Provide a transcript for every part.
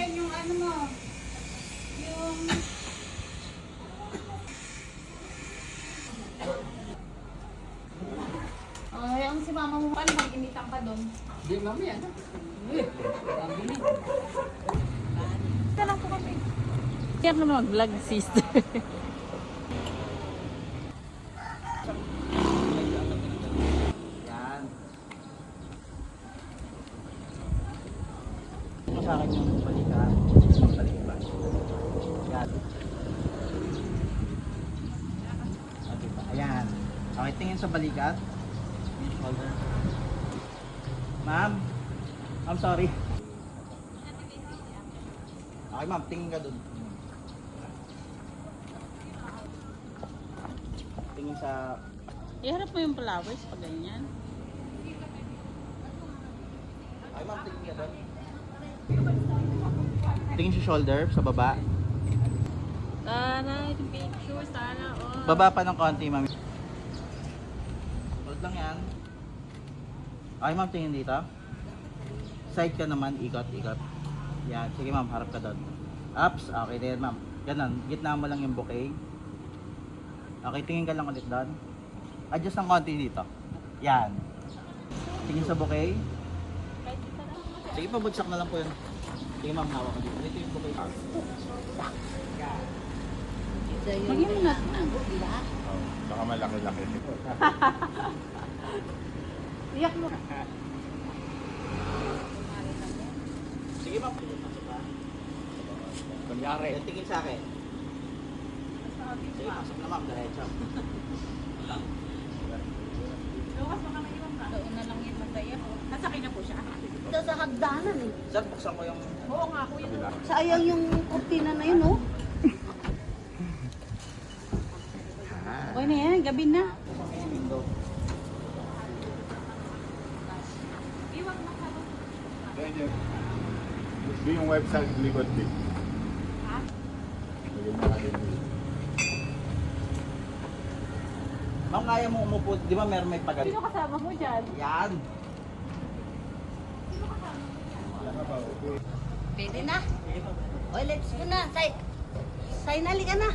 yan yung ano mo. Yung... yung si mama mo pala, mag-initan ka doon. Hindi, mami, ano? Ang bilis. Ito lang po kami. Kaya ka naman mag-vlog, sister. Yan. Ito sa akin yung balikan. Balik ba? Yan. Okay ba? Ayan. Okay, tingin sa balikat. Yung shoulder. Ma'am. I'm sorry. Okay ma'am, tingin ka dun. Tingin sa... Iharap mo yung flowers pag ganyan. Okay ma'am, tingin ka dun. Tingin sa shoulder, sa baba. Sana, yung picture, sana. Oh. Baba pa ng konti ma'am. Hold lang yan. Okay ma'am, tingin dito. Side ka naman, ikot, ikot. Yan, sige ma'am, harap ka doon. Ups, okay din ma'am. Ganun, gitna mo lang yung bouquet. Okay, tingin ka lang ulit doon. Adjust ng konti dito. Yan. Tingin sa bouquet. Sige, pabagsak na lang po yun. Sige ma'am, hawak ka dito. Ito yung bouquet. Magyan mo natin na. Baka malaki-laki. Iyak mo. Sige ma'am. Kunyari. Yan, tingin sa akin. Sige, pasok na ma'am, diretso. Lukas baka may ibang ka. Doon na lang yung masaya. Nasakay na po siya. Ito sa hagdanan eh. Sir, buksan ko yung... Oo nga, kuya. Sayang yung kurtina na yun, oh. Okay na yan, gabi na. window. Yung website likod din. Lagyan mo natin dito. Ma'am, kaya mo umupo. Di ba meron may pagod? Sino kasama mo dyan? Yan. Pwede na. O, let's go na. Finally ka na.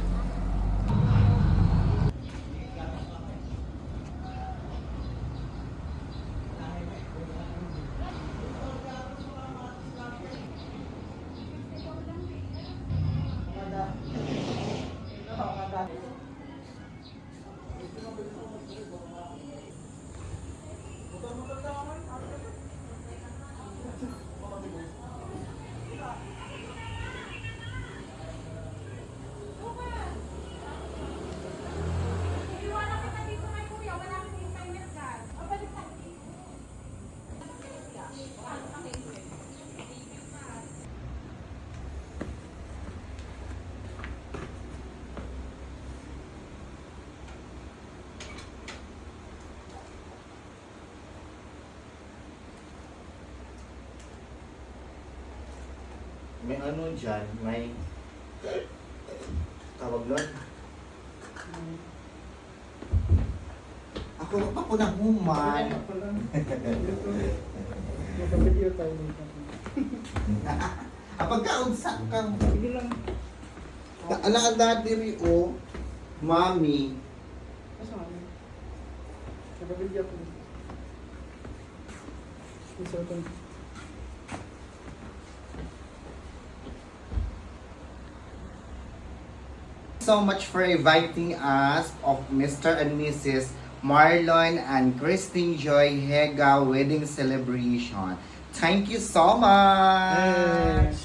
May ano dyan, may tawag doon. Ako pa po ng human. Naka-video tayo dito. Pagkaunsa ka. Sige lang. Alaan diri o, mami. Kasama. Naka-video ko. Isotong. So much for inviting us of Mr. and Mrs. Marlon and Christine Joy Hega wedding celebration. Thank you so much.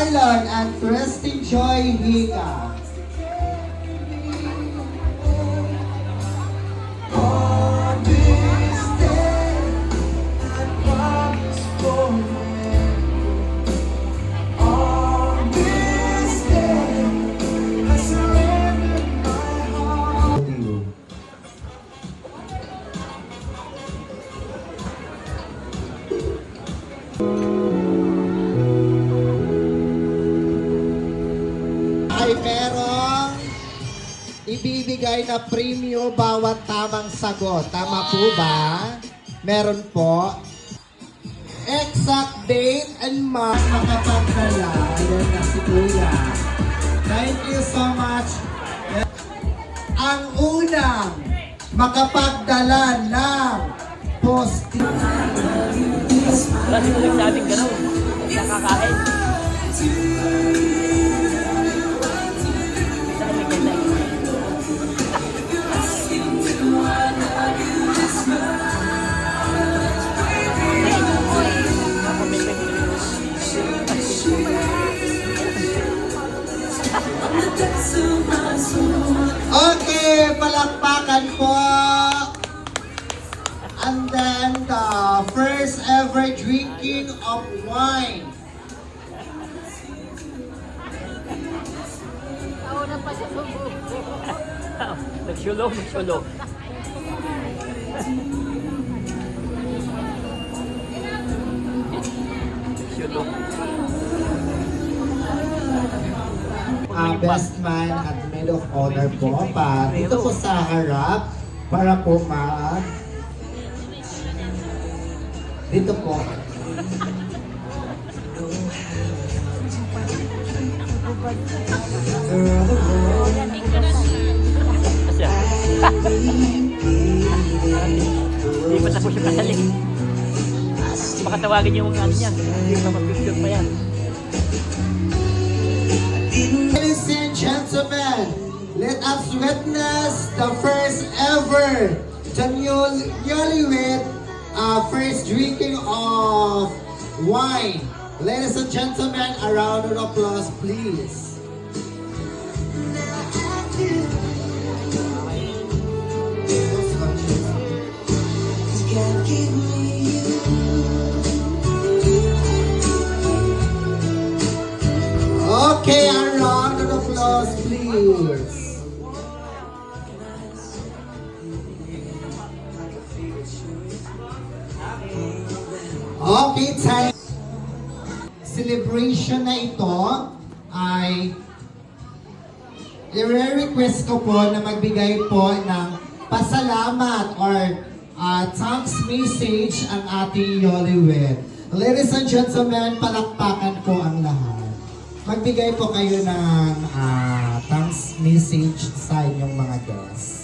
Marlon and Christine Joy Higa. Ay merong ibibigay na premyo bawat tamang sagot. Tama po ba? Meron po. Exact date and month makapagdala. Ayan na si Kuya. Thank you so much. Ang unang makapagdala ng post. Wala sila nagsabing gano'n. Nakakain. Okay, palakpakan po. And then the first ever drinking of wine. Nagsulong. Best man at maid of honor po pa dito po sa harap para po dito po. Asya. Hindi pa tapos yung kasal eh. Baka tawagin yung ano niyan. Hindi pa mag-picture pa yan. Ladies and gentlemen, let us witness the first ever newlywed first drinking of wine. Ladies and gentlemen, a round of applause, please. Okay, a round of applause, please. Okay, time. Celebration na ito ay i-request ko po na magbigay po ng pasalamat or thanks message ang ating newlywed. Ladies and gentlemen, palakpakan po ang lahat. Magbigay po kayo ng thanks message sa inyong mga guests.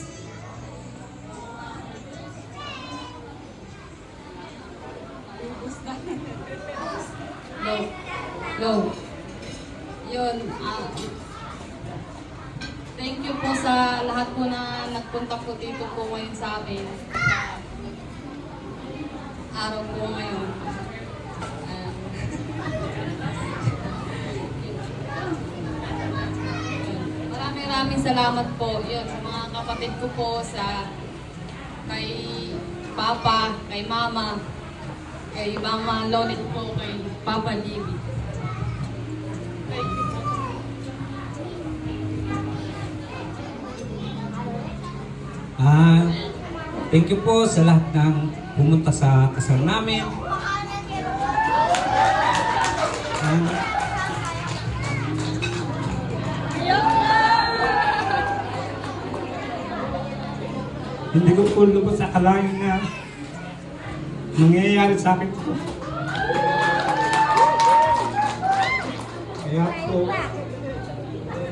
Go. Yun. Thank you po sa lahat po na nagpunta po dito po ngayon sa amin. Araw po ngayon. Maraming salamat po yun sa mga kapatid ko po, sa kay Papa, kay Mama, kay Mama Lolit po, kay Papa Libby. Thank you po. Thank you po sa lahat ng pumunta sa kasal namin. Hindi ko po lubos sa akalain na nangyayari sa akin po. Kaya po,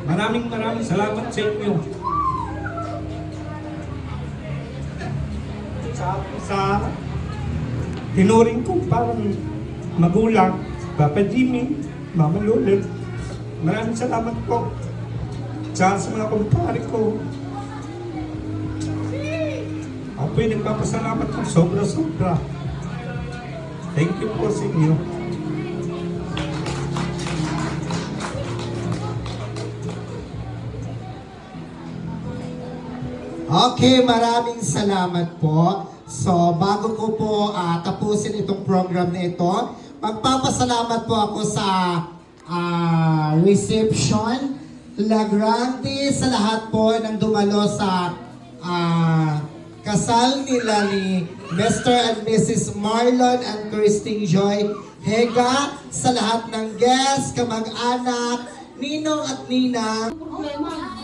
maraming salamat sa inyo. Sa tinuring ko parang magulang, Papa Jimmy, Mama Lolit. Maraming salamat po sa mga kumpare ko. Ako po'y nagpapasalamat ng sobra-sobra. Thank you po sa inyo. Okay, maraming salamat po. So, bago ko po tapusin itong program na ito, magpapasalamat po ako sa reception, La Grande, sa lahat po ng dumalo sa kasal nila ni Mr. and Mrs. Marlon and Christine Joy Hega, sa lahat ng guests, kamag-anak, ninong at ninang. Problema.